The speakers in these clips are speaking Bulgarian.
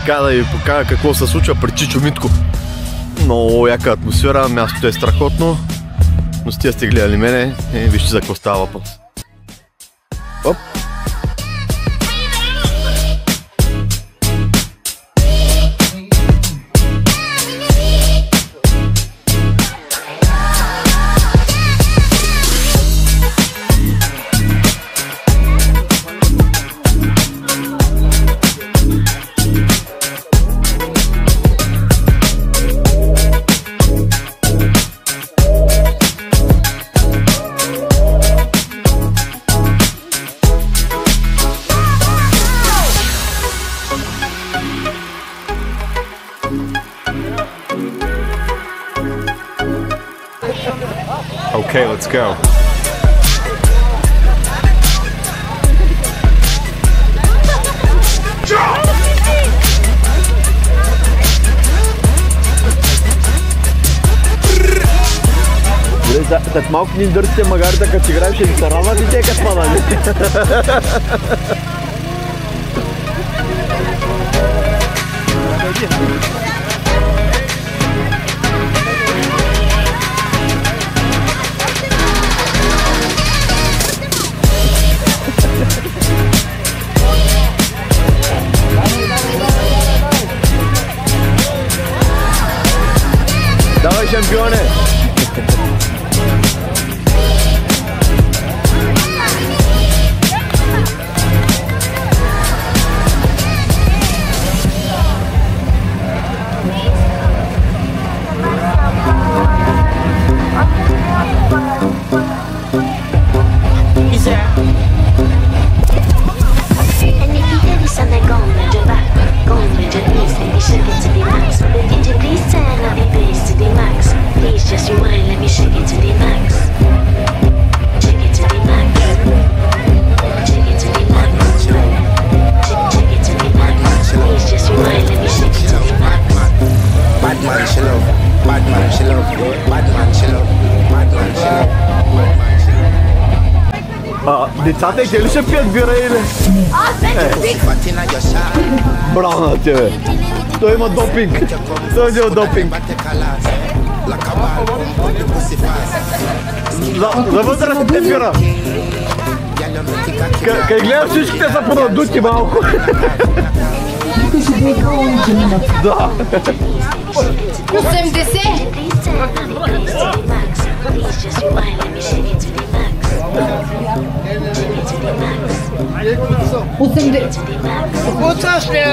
така да ви покажа какво се случва при Чичо Митко. Много яка атмосфера, мястото е страхотно. Но с тия сте гледали мене, вижте за какво става въпрос. Оп! Okay, let's go. След малко ни дърсите магарите, като играем, ще ви се равнат и те като падали. Давай, шампионе! Децата и те ли ще пият бира или? Браво на тебе! Той има допинг! Той има допинг! За вътре са те бира! Кай гледам всичките са понадути малко! Да! 80! Куцаш ли?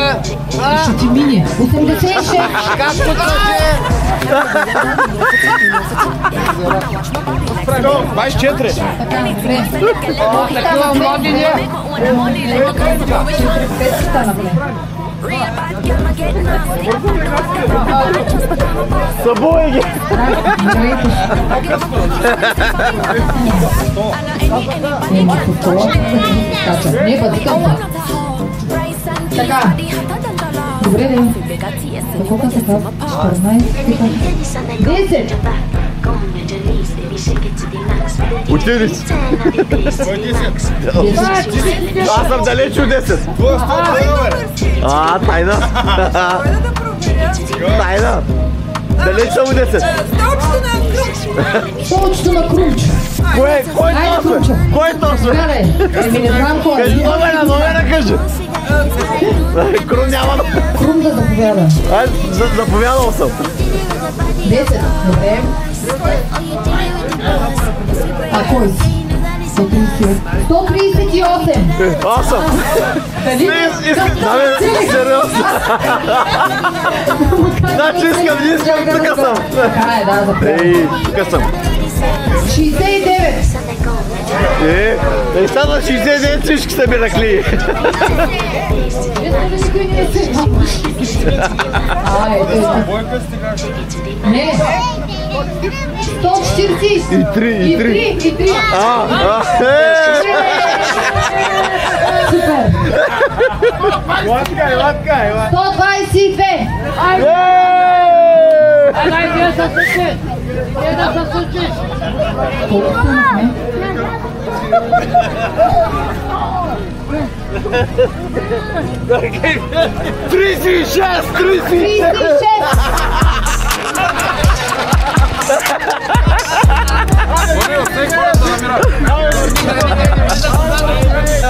Ще ти мине. 86! Как куцаш ли? 24! Такива млади не? Събуй ги! Не, бъдикам. Така. Добре, да. Колко се казва? 14. 10. Отидеш! Аз съм далеч от 10. Тайна! Тайна! Далеч съм от 10. Столчето на Крумч. Кой точно? Кой точно? Не знам кой. Кажи номера кажи. Крум няма да... Крум да заповяда. Заповядал съм. 10. Добре. А кой си? 138. Аз съм. Сериозно. Значи искам, тук съм. Така е, да, заповяда. Тук съм. 69. Стана 69, всички са ми ракли. Не. 140. И 3. Супер. Латкай. 122.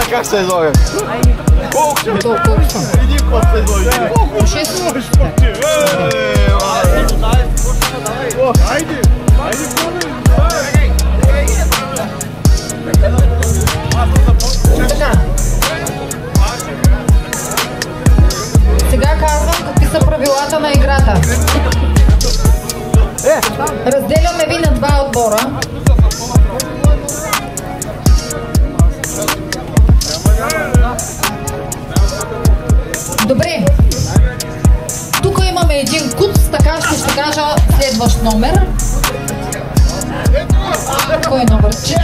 Как се излага? Колко ще? Един път се излага. По 6. Хайде! Така. Сега казвам какви са правилата на играта. Разделяме ви на два отбора. Добре. Тук имаме един куц, така ще кажа следващ номер. Кой е номер? 4.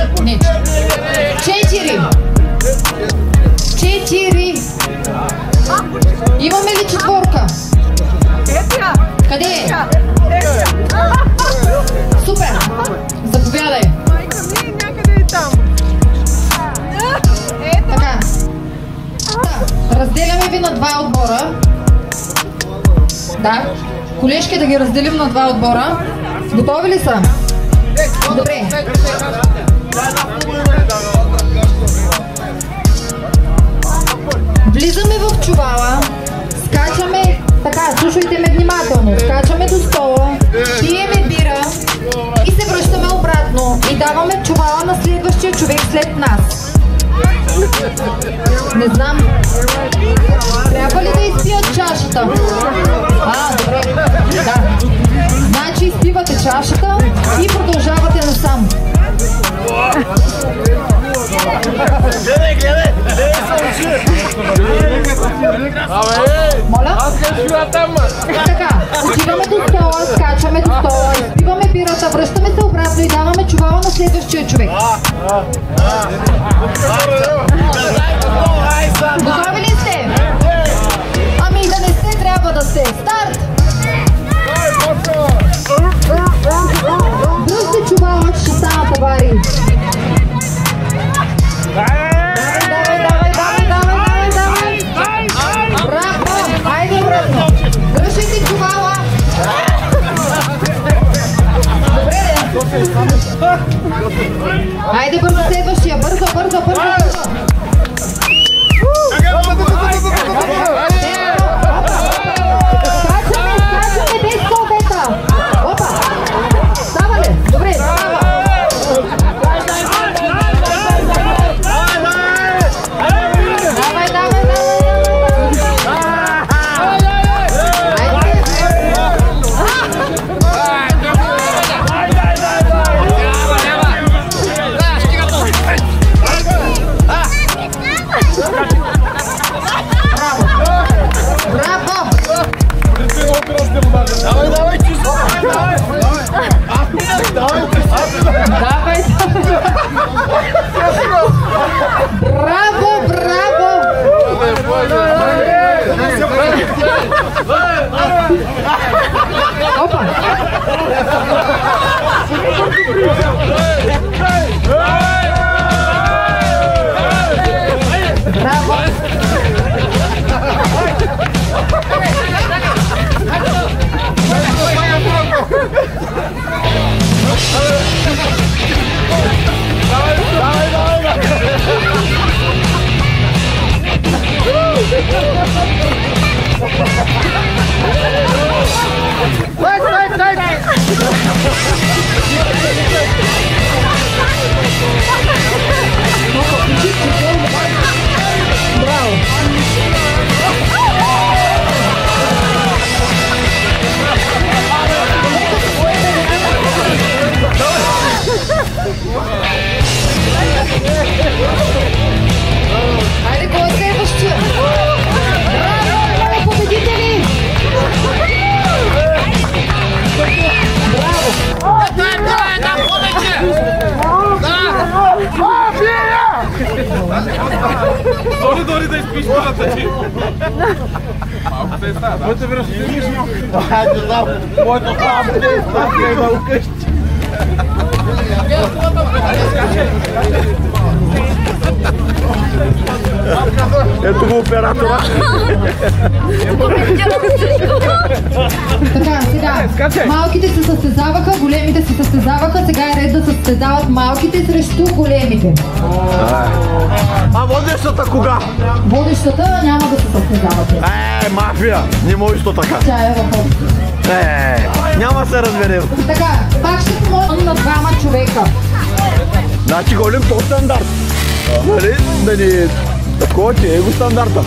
Имаме ли четворка? Къде е? Супер! Заповядай! Така. Разделяме ви на два отбора. Да. Колежки, да ги разделим на два отбора. Готови ли са? Добре. Влизаме в чувала, скачаме, така, слушайте ме внимателно, скачаме до стола, пиеме бира и се връщаме обратно и даваме чувала на следващия човек след нас. Не знам. Трябва ли да изпият чашата? Добре. Да. Значи изпивате чашата и продължавате насам. Гледай! Моля? Така, отиваме до стола, скачаме до стола, изпиваме бирата, връщаме се обратно и даваме чувала на следващия човек. Готови ли сте? Ами да не сте, трябва да сте. Старт! Бръсте чувала, ще станат аварии. Давай! Браво! Хайде обратно! Връщайте чувала! Добре, хайде бързо следващия! Бързо! Скачаме без колбета! Опа! Става ли? Добре, става! Опа! Браво! Хайде, кой е следващия? Браво, победители! Дори да изпиш пилата ти! Малко те става, да? Моите връщи не виждам. Хайде, знам, моето става, те става, къщи. Ето го оператора. Така, сега, малките се състезаваха, големите се състезаваха, сега е ред да състезават малките срещу големите. А водещата кога? Водещата няма да се състезавате. Мафия! Не можеш то така. Тя е въпрос. Няма се разберем. Така, пак ще помогна на двама човека. Значи голим то стандарт. Нали? Да ни... Такова че е го стандарта.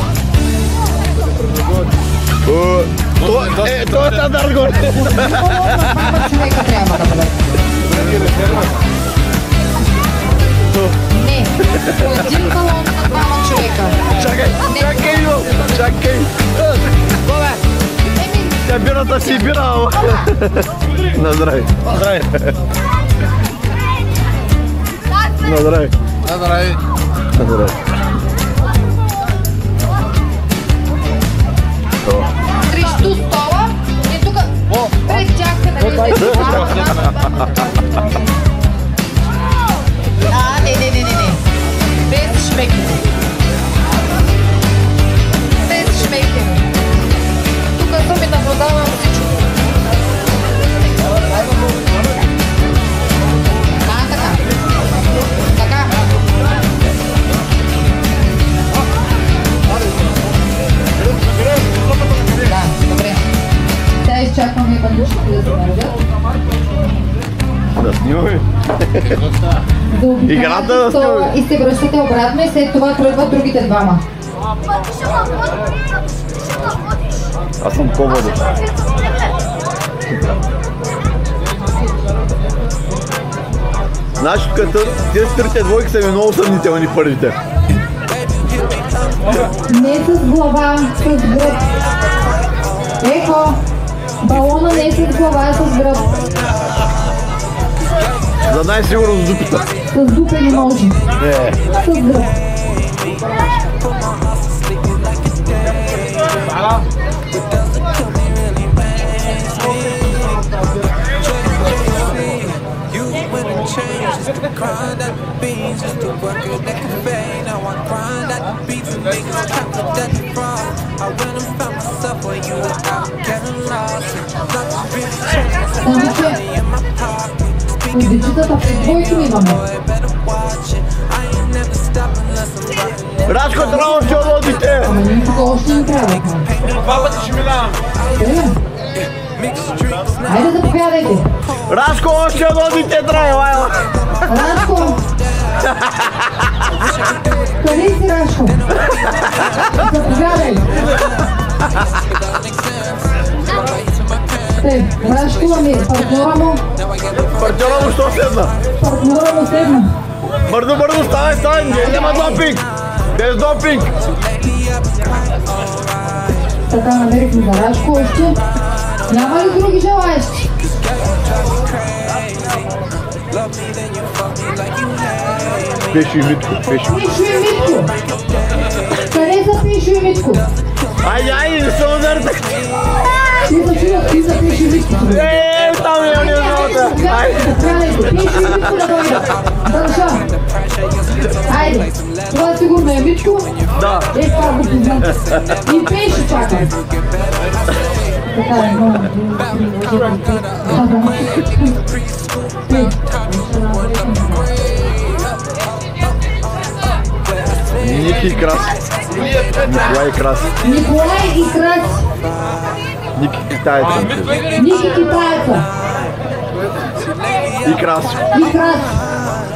То е стандарт горе. Двама човека трябва да бъдат. Не, един балон на двама човека. Чакай! Тя бирата си бира, ама. На здраве. На здраве. Срещу стола и тук пред тях се нали. Не. Без шмекене. Тук съм и наблюдавам всичко. Така. Да, добре. Сега изчакваме бандушките да се наредят. Да снимаме. Играта да снимаме. И се връщате обратно и след това тръгват другите двама. Аз съм по-водещ. Значи, като тези трите двойки са ми много съмнителни първите. Не с глава, с гръб. Ехо, балона не е с глава, а с гръб. За най-сигурно с дупита. С дупе не може. С гръб. Дечетата в двойки ми имаме. Рашко, трябва да водите! Ама ние тук още не трябва. Два пъти ще минавам. Хайде заповядайте. Рашко, още водите трябва! Рашко! Къде си, Рашко? Заповядай! Рашко, ами партньора му? Партньора му що седна? Партньора му седна. Бързо, ставай! Няма допинг! Без допинг! Така намерихме за Рашко още. Няма ли други желаещи? Пешо и Митко. Пешо и Митко! Къде са Пешо и Митко? Айде, не се ударите! Ти за Пешо и Митко. Там е работа! Пешо и Митко да дойда. Дължа. Айде, това сигурно е Митко. Да. Това го познам. И Пешо чака. Така е, Ники и Крас. Николай и Крас. Николай и Крас. Ники китаеца. Ники китаеца. И Крас. И Крас.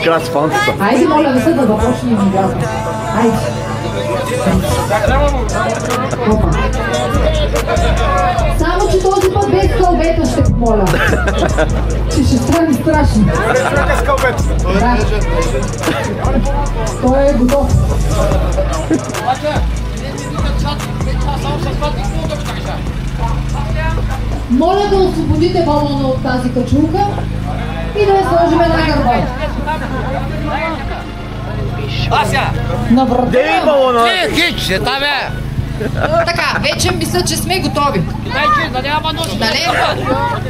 Крас фанцата. Айде, моля ви се да започнем играта. Айде. Опа. Само, че този път без кълбета ще помоля. Че ще стане страшно. Да. Той е готов. Моля да освободите балона от тази качулка и да я сложим на гърба. На врата. Дей балона! Така, вече мисля, че сме готови. Нали?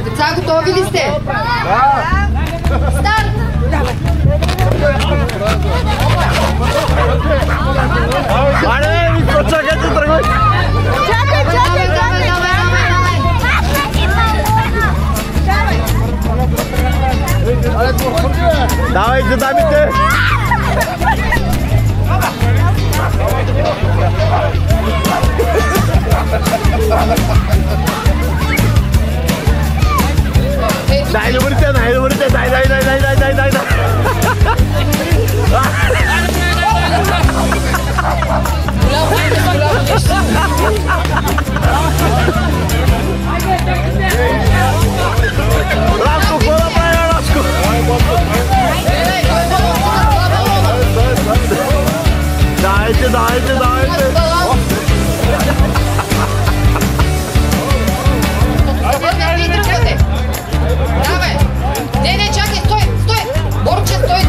Деца, готови ли сте? Старт! Аре, почакайте, тръгвай! Чакай! Давайте, дамите! Най-добрите, дай! Раско, какво да правим, Раско? Дайте! Давай! Не, чакай, стой! Борче, стой!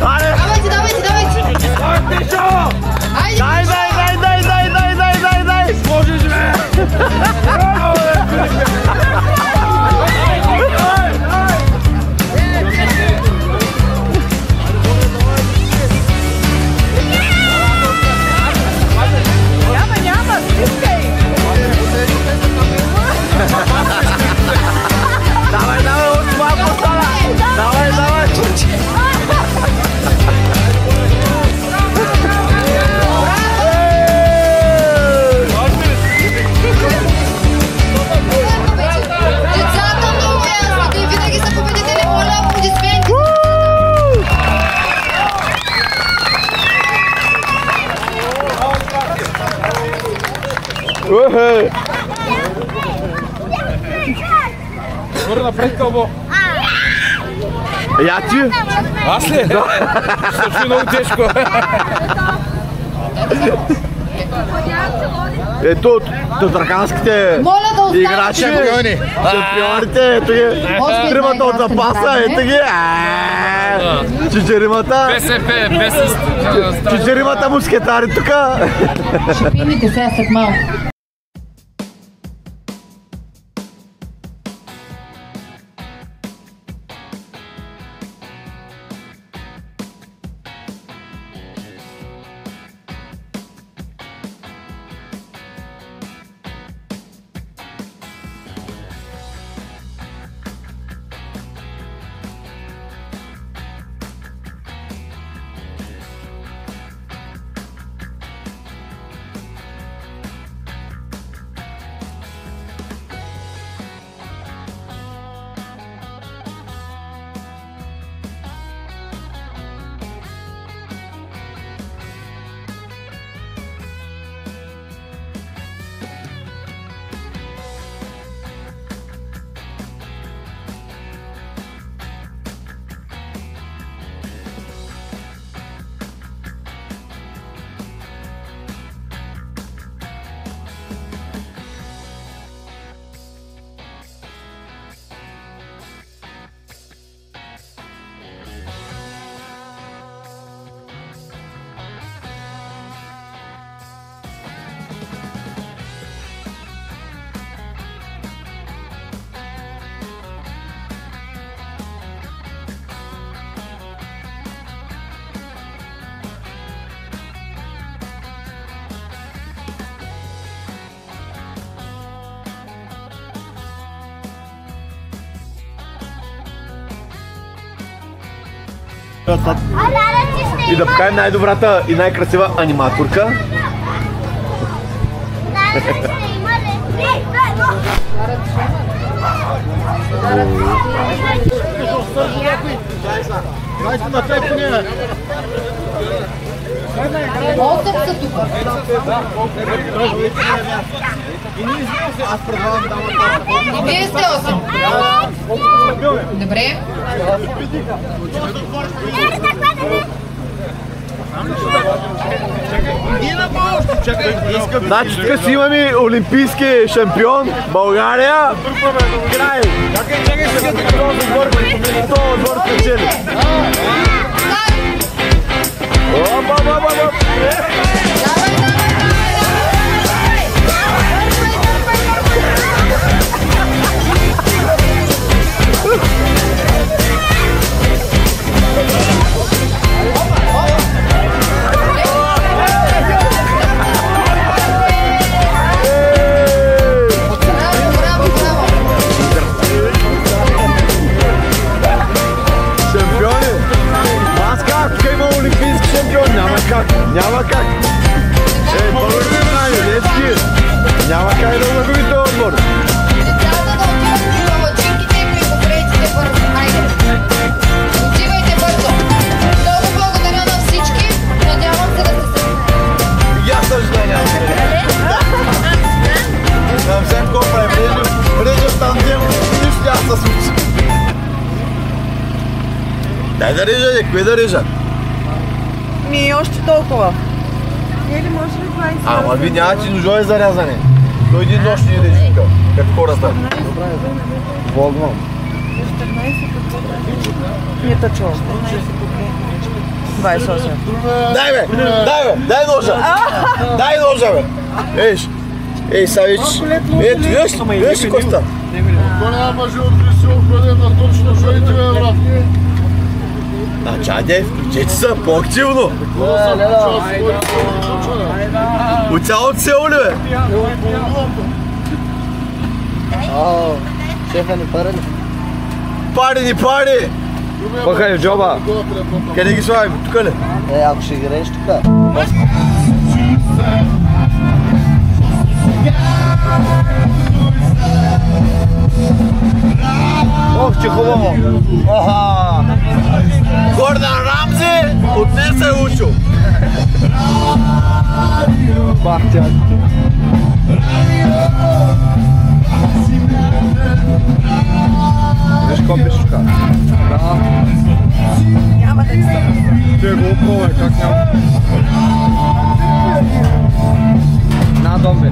Аре! Давайте! Айде! Дай! Можеш, бе! Няма, стискай! Давай, още малко остана! Давай! Децата много ясно, те винаги са победители, моля, аплодисменти! Върна напред, Кълбо! Я ти? Аз ли? Да. Също много тежко. Ето, татраканските Моля да останете. играчи, шампионите, ето ги, тримата от запаса, ето ги, чичеримата, БСП, без чичеримата мускетари тука. Ще пинете сега след малко. И да покажем най-добрата и най-красива аниматорка. Осем са тук. И вие сте 8. Добре. Значи тук си имаме олимпийски шампион България. Край! Това отбор спечели. се случи? Дай да режа, кое да режа? Ми още толкова. Или може ли 20? Ама ви няма, че ножове за рязане. Той един нощ ни режи тук, като хората. Волгвам. 14 по 2. Не тъчо. 28. Дай бе, дай ножа. Дай ножа бе. Ей, Савич. Ето, виж ли коста? То няма живот ли си определен на точно ножовите бе, брат? А чаде, включете се по-активно. От цялото село ли бе? Шефа ни пара ли? Пари! Пъхай в джоба. Къде ги слагаме? Тук ли? Ако ще играеш тук. Ох, че хубаво! Гордан Рамзи от не се е учил. Бахтя. Виж какво пише тук. Няма да ти Ти го опробвай, как няма. На дом бе.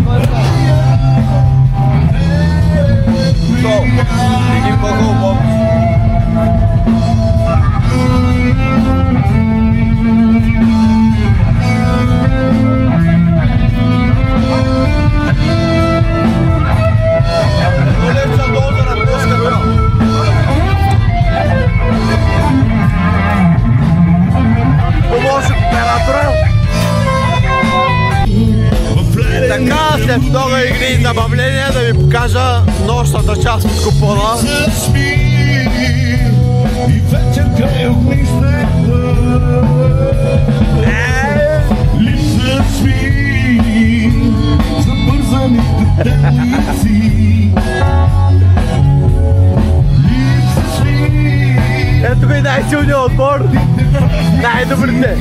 Един по-хубаво. Така, след много игри и забавления да ви покажа нощната част от купона. Ето ви най-силният отбор, най-добрите.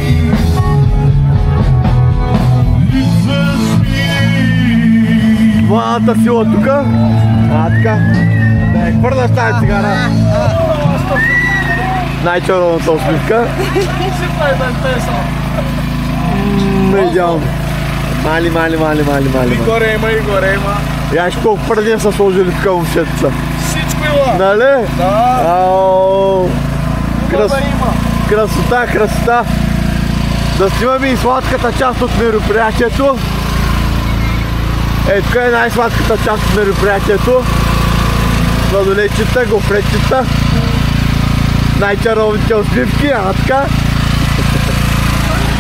Дваната сила тука. Така. Да я хвърляш тази цигара. Най-червената усмивка. Не идеално. Мали. Горе има. Яш колко пърдия са сложили тука момчетца. Всичко има. Нали? Да. Ау. Има. Красота. Да снимаме и сладката част от мероприятието. Тук е най-сладката част от мероприятието. Сладолечета, гофречета. Най-чаровните усмивки, така.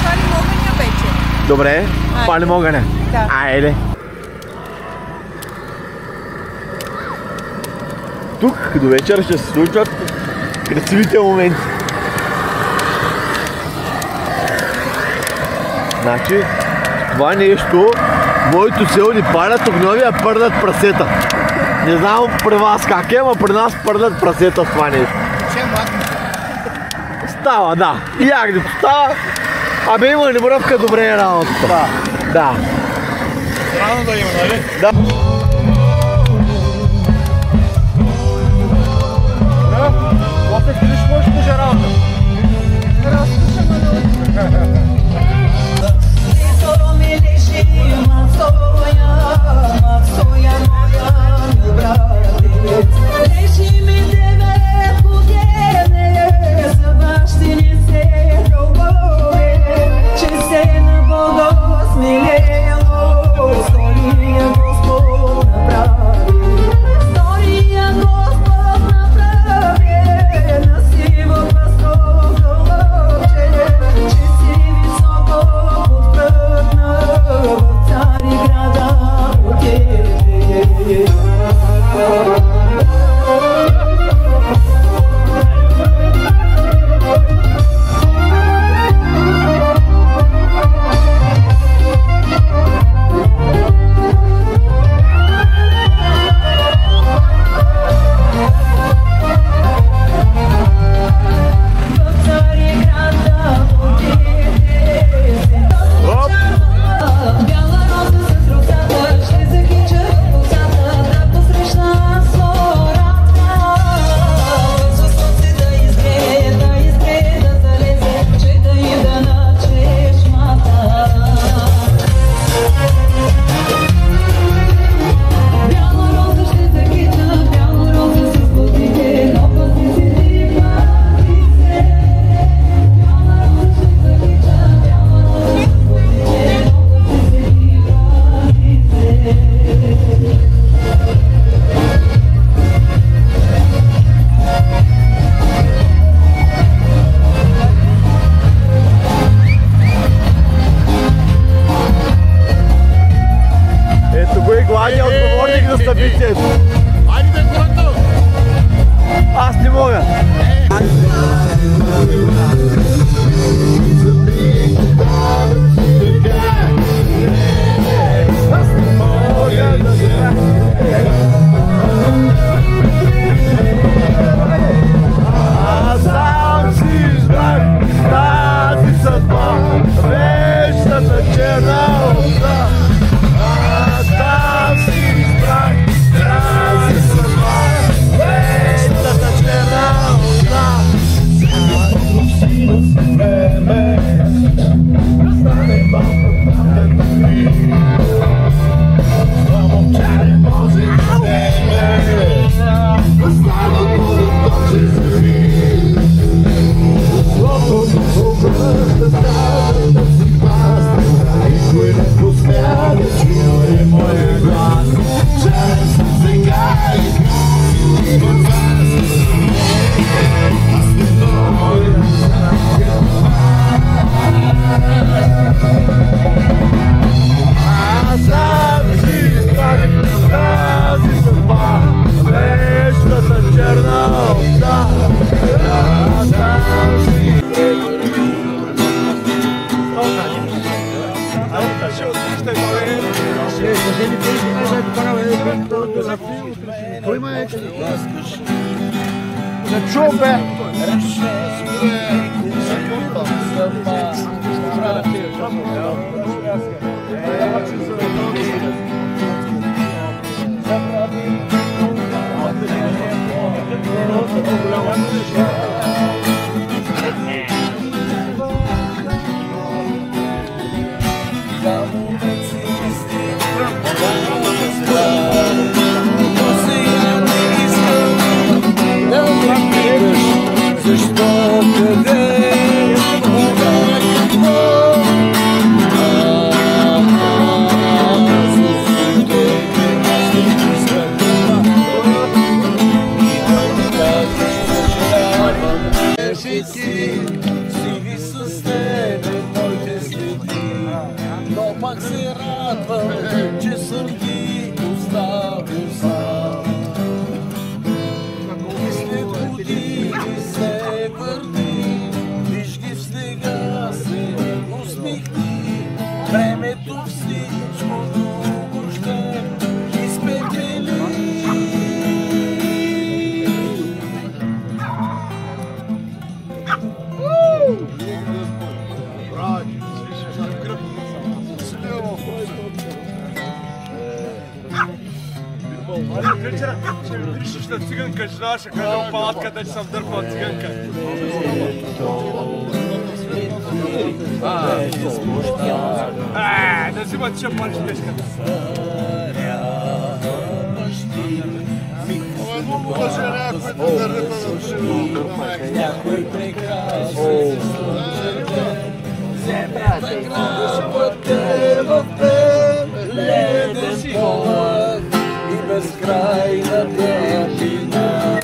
пали огъня вече. Добре, палим огъня. Да. Айде. Тук до вечера ще се случват красивите моменти. Значи, това нещо, моето село ни палят огньовия пърнат прасета. Не знам при вас как е, но при нас пърнат прасета с това нещо. Става, да. И ягнето става. Абе има ли мръвка, добре е работата. Да. Рано да има, нали? Да. После стилиш можеш пожаралка. бицепс. Айде бе, Гунто! Аз не мога. Аз сам си избрах тази съдба, вечната черна овца. Аз сам си избрах тази съдба, вечната черна овца. Време стане малко само чаре може да Циганка, жена ще кажа в палатката, че съм дърпала циганка. Не взимат че палиш тежката. Някой прекрасен земята грабате в леден полъх и безкрайна тъмнина.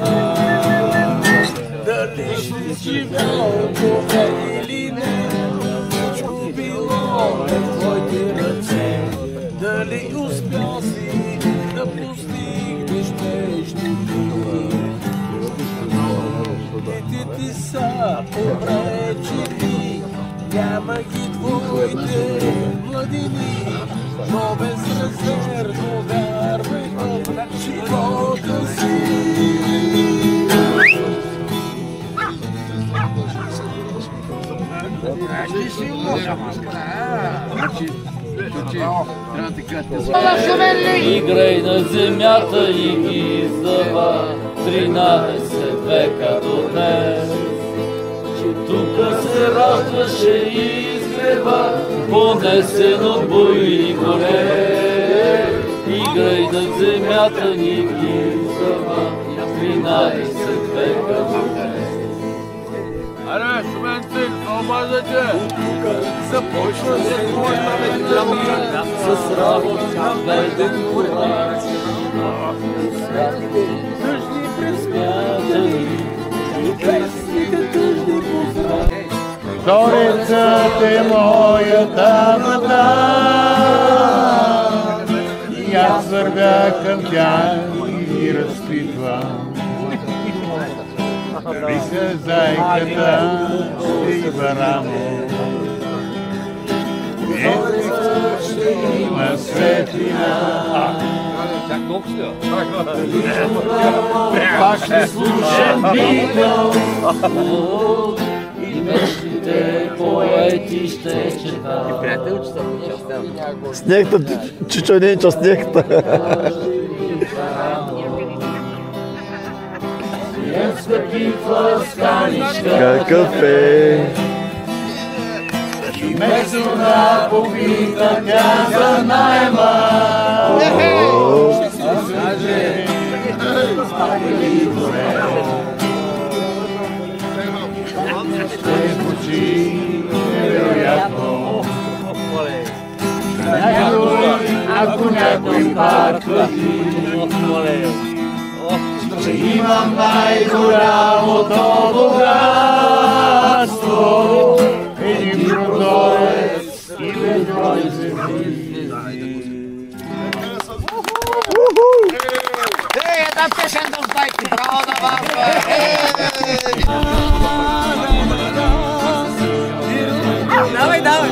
Дали ще живял това или не, всичко било в твоите ръце. Дали успял си да постигнеш нещото? Детите са обречени, няма ги твоите младини, но безрезервно вярвай в живота си. Играй на земята и ги издава 13 века до днес, че тука се раждаше и изгрева, понесен от бойни горе. Играй на земята ни ги издава 13 века до днес. Аре, Суменцин, обаждайте! Започва се твоята медицина с работа веден кураж. Тъжни пресмятани и песните тъжни поздрави. Зорецът е моята мъта и аз вървя вървя към тях и разпитвам. Вика зайката и барамо. Ще има светлина. Пак ще слушам Битъл и вечните поети ще чета. Снегта, чичоненча снегта. Какъв е? и месена попита тя за найма. Ще се скаже, спали добре. Ще звучи невероятно. Ако някой пак твърди, че имам най-голямото богатство, един прозорец и безброй звезди. Една песен да знайте, браво на вас! Давай, давай!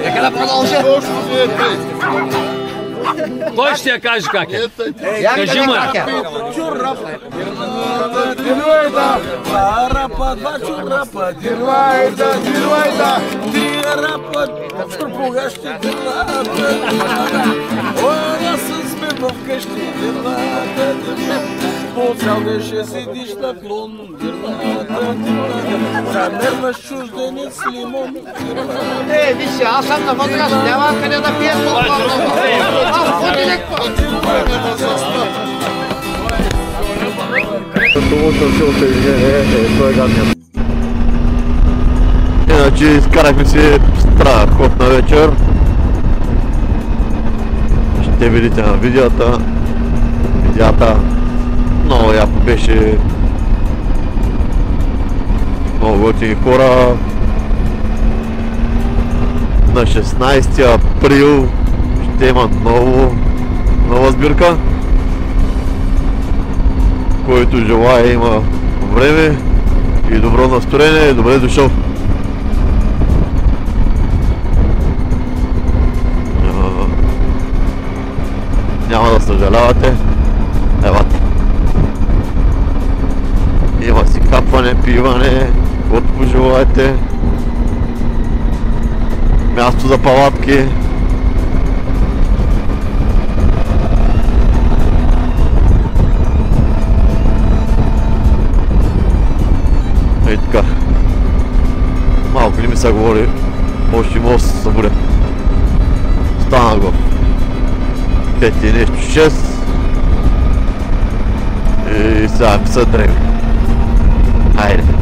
Нека да продължа! Кой ще я каже как е? Кажи му я! Рапа, два чурапа, дирвайда, дирвайда, три рапа, стропогащи дирвайда. Ой, аз сме вкъщи, дирвайда, по цял ден ще седиш на клон, дирвайда, замернаш чужденец с лимон, дирвайда. Виж, аз съм на възраст, няма къде да пием толкова много. Аз по-директно. Иначе изкарахме си страхотна вечер. Ще видите на видеята. Много яко беше. Много готини хора. На 16 април ще има нова сбирка. Който желая има време и добро настроение, добре дошъл. Няма да съжалявате. Евате. Има си хапване, пиване, каквото пожелаете. Място за палатки. И така. Малко не ми се говори. Още мога да се събудя. Станах в 5 и нещо 6. И сега ми се дреми. Хайде.